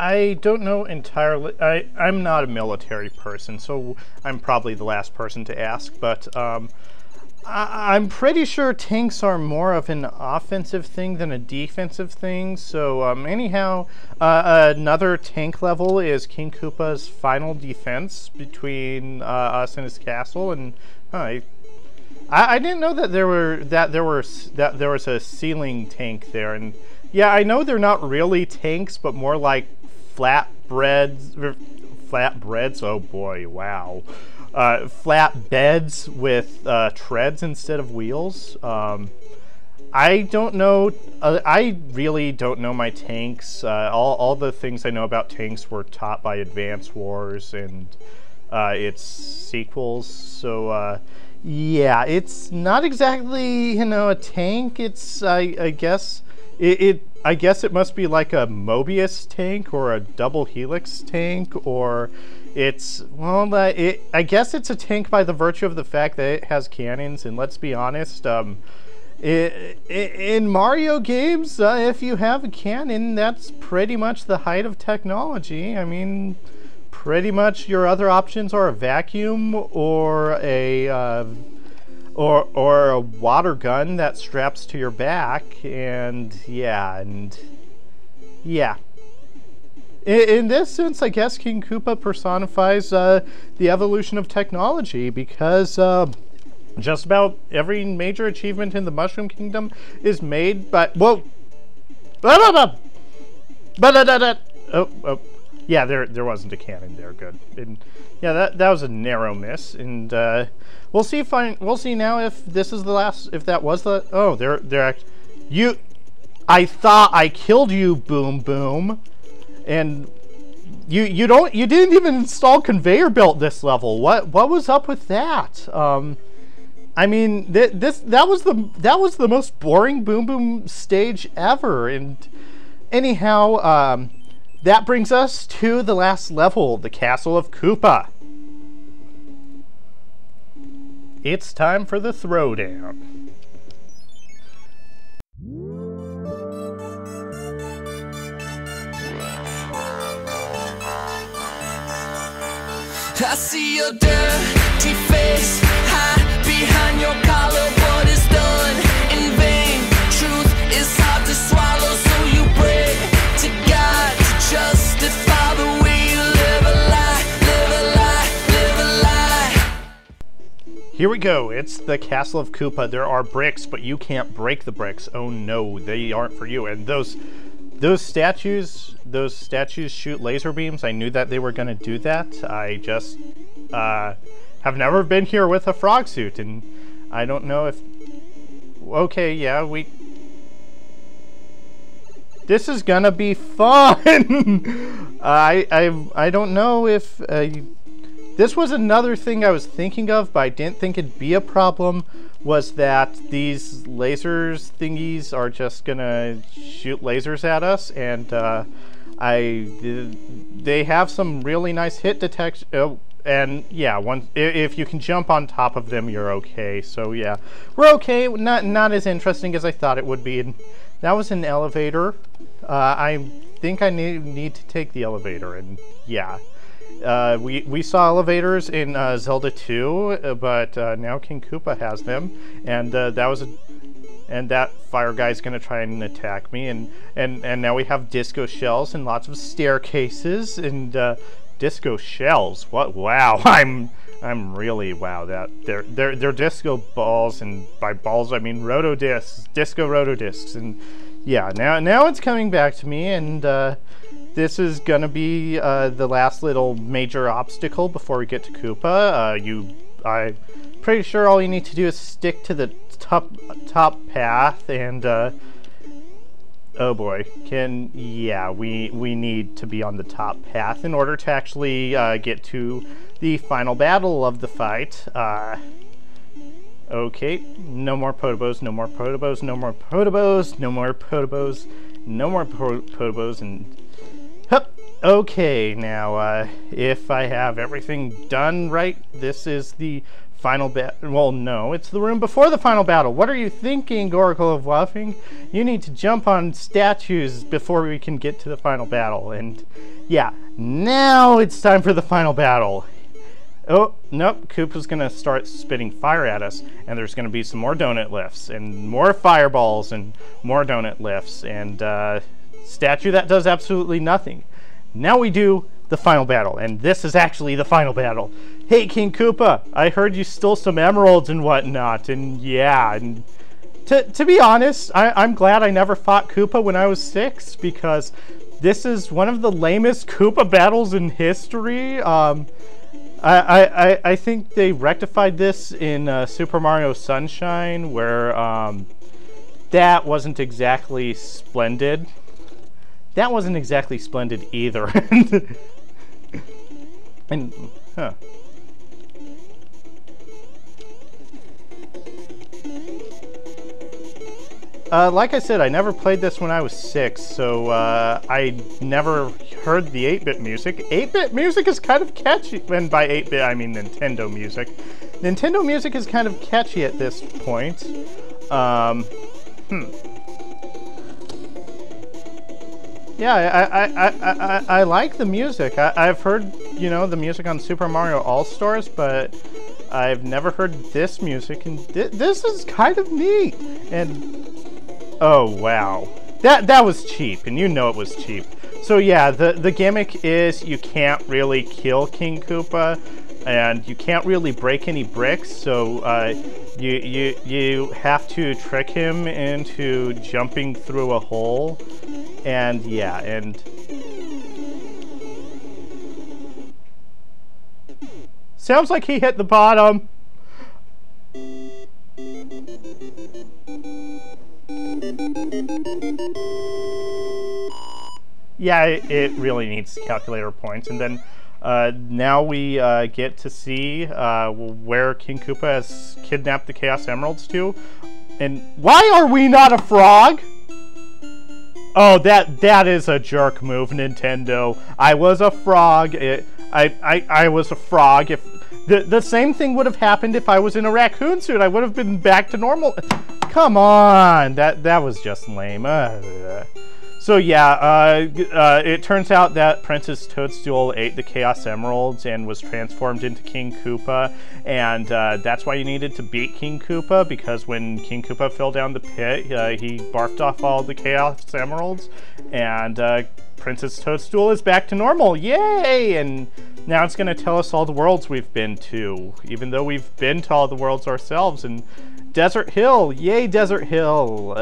I don't know entirely. I'm not a military person, so I'm probably the last person to ask, but I'm pretty sure tanks are more of an offensive thing than a defensive thing. So anyhow, another tank level is King Koopa's final defense between us and his castle, and I didn't know that there was a ceiling tank there. And yeah, I know they're not really tanks, but more like flatbreads. Oh boy, wow. Flat beds with treads instead of wheels. I don't know. I really don't know my tanks. All the things I know about tanks were taught by Advance Wars and its sequels. So yeah, it's not exactly, you know, a tank. It's I guess I guess it must be like a Mobius tank or a double helix tank, or it's, well, I guess it's a tank by the virtue of the fact that it has cannons. And let's be honest, in Mario games, if you have a cannon, that's pretty much the height of technology. I mean, pretty much your other options are a vacuum or a water gun that straps to your back, and yeah. In this sense, I guess King Koopa personifies the evolution of technology, because just about every major achievement in the Mushroom Kingdom is made by, whoa, yeah, there wasn't a cannon there. Good. And yeah, that was a narrow miss, and we'll see now if this is the last. If that was the, oh, I thought I killed you, Boom Boom, and you didn't even install conveyor belt this level. What was up with that? I mean, that was the most boring Boom Boom stage ever. And anyhow, that brings us to the last level, the Castle of Koopa. It's time for the throwdown. I see your dirty face, hide behind your collar. What is done in vain? Truth is hard to swallow, so you pray to God to justify the way you live a lie, live a lie, live a lie. Here we go. It's the Castle of Koopa. There are bricks, but you can't break the bricks. Oh no, they aren't for you. And those statues shoot laser beams. I knew that they were going to do that. I just have never been here with a Frogsuit, and I don't know if... Okay, yeah, this is gonna be fun! I don't know if... this was another thing I was thinking of, but I didn't think it'd be a problem, was that these lasers thingies are just gonna shoot lasers at us, and they have some really nice hit detection. Oh, and yeah, if you can jump on top of them, you're okay. So yeah, we're okay. Not as interesting as I thought it would be. And that was an elevator. I think I need to take the elevator, and yeah. We saw elevators in Zelda 2, but now King Koopa has them, and that fire guy's gonna try and attack me, and now we have disco shells and lots of staircases and disco shells. What? Wow! I'm really, wow. That they're disco balls, and by balls I mean roto discs, disco roto discs, and yeah. Now it's coming back to me, and this is gonna be the last little major obstacle before we get to Koopa. I'm pretty sure all you need to do is stick to the top path, and oh boy, we need to be on the top path in order to actually get to the final battle of the fight. Okay, no more Potobos, no more Potobos, no more Potobos, no more Potobos, no more Potobos, and hup. Okay, now if I have everything done right, this is the well, no, it's the room before the final battle. What are you thinking, Oracle of Wuffing? You need to jump on statues before we can get to the final battle. And yeah, now it's time for the final battle. Oh, nope, Koopa's gonna start spitting fire at us, and there's gonna be some more donut lifts, and more fireballs, and more donut lifts, and statue that does absolutely nothing. Now we do the final battle, and this is actually the final battle. Hey, King Koopa, I heard you stole some emeralds and whatnot, and yeah, and to be honest, I'm glad I never fought Koopa when I was 6, because this is one of the lamest Koopa battles in history. I think they rectified this in Super Mario Sunshine, where that wasn't exactly splendid. That wasn't exactly splendid either. And, huh. Like I said, I never played this when I was 6, so I never heard the 8-bit music. 8-bit music is kind of catchy, and by 8-bit I mean Nintendo music. Nintendo music is kind of catchy at this point. Yeah, I like the music. I've heard, you know, the music on Super Mario All-Stars, but I've never heard this music, and this is kind of neat. And oh wow, that was cheap, and you know it was cheap. So yeah, the gimmick is you can't really kill King Koopa, and you can't really break any bricks. So you have to trick him into jumping through a hole, and yeah, and sounds like he hit the bottom. Yeah, it really needs calculator points. And then now we get to see where King Koopa has kidnapped the Chaos Emeralds to. And why are we not a frog? Oh, that is a jerk move, Nintendo. I was a frog. I was a frog. If the same thing would have happened if I was in a raccoon suit, I would have been back to normal. Come on, that was just lame. So yeah, it turns out that Princess Toadstool ate the Chaos Emeralds and was transformed into King Koopa, and that's why you needed to beat King Koopa, because when King Koopa fell down the pit, he barfed off all the Chaos Emeralds, and Princess Toadstool is back to normal. Yay! And now it's going to tell us all the worlds we've been to, even though we've been to all the worlds ourselves. And Desert Hill, yay Desert Hill.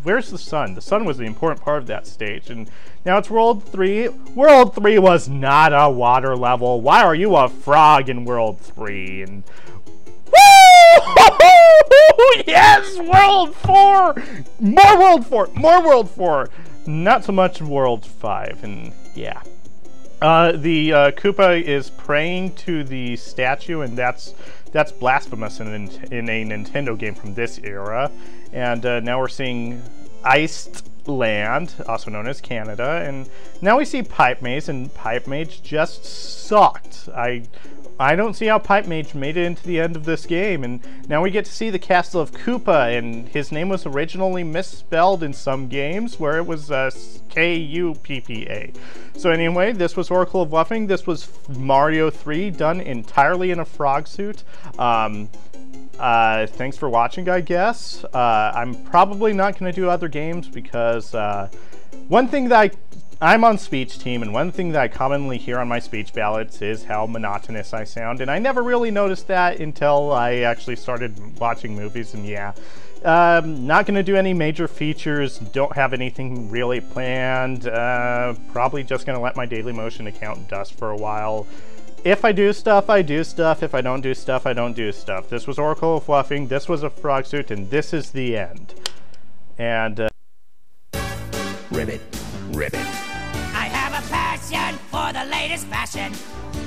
Where's the sun? The sun was the important part of that stage. And now it's World 3. World 3 was not a water level. Why are you a frog in World 3? And woo! Yes, World 4! More World 4! More World 4! Not so much World 5, and yeah. The Koopa is praying to the statue, and that's blasphemous in a Nintendo game from this era. And now we're seeing Iced Land, also known as Canada, and now we see Pipe Maze, and Pipe Mage just sucked. I don't see how Pipe Mage made it into the end of this game. And now we get to see the castle of Koopa, and his name was originally misspelled in some games where it was K-U-P-P-A. So anyway, this was Oracle of Wuffing. This was Mario 3 done entirely in a frog suit. Thanks for watching, I guess. I'm probably not going to do other games because one thing that I'm on speech team, and one thing that I commonly hear on my speech ballots is how monotonous I sound, and I never really noticed that until I actually started watching movies, and yeah. Not going to do any major features, don't have anything really planned, probably just going to let my Dailymotion account dust for a while. If I do stuff, I do stuff. If I don't do stuff, I don't do stuff. This was Oracle of Wuffing, this was a Frogsuit, and this is the end. And, Ribbit, ribbit. I have a passion for the latest fashion.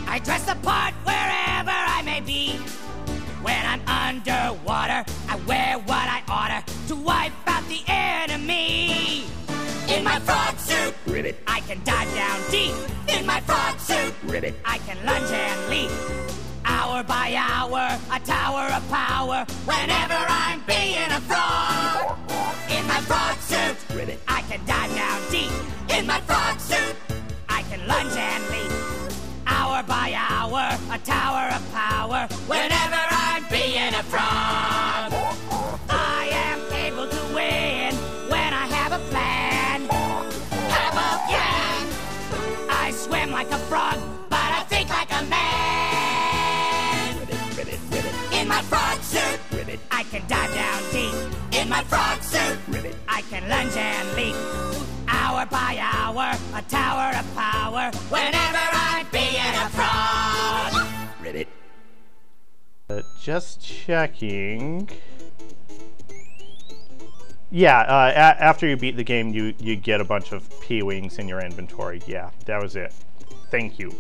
I dress the part wherever I may be. When I'm underwater, I wear what I oughta to wipe out the enemy. In my frog suit, Ribbit. I can dive down deep. In my frog suit, Ribbit. I can lunge and leap. Hour by hour, a tower of power. Whenever I'm being a frog. In my frog suit, Ribbit. I can dive down deep. In my frog suit, I can lunge and leap. Hour by hour, a tower of power. Whenever I'm being a frog. I am able to win when I have a plan. Have a plan. I swim like a frog, but I think like a man. Ribbit, ribbit, In my frog suit, ribbit, I can dive down deep. In my frog suit, ribbit. I can lunge and leap. Hour by hour, a tower of power. Whenever I'm being a frog. Ribbit. Just checking. Yeah, after you beat the game, you get a bunch of P-Wings in your inventory. Yeah, that was it. Thank you.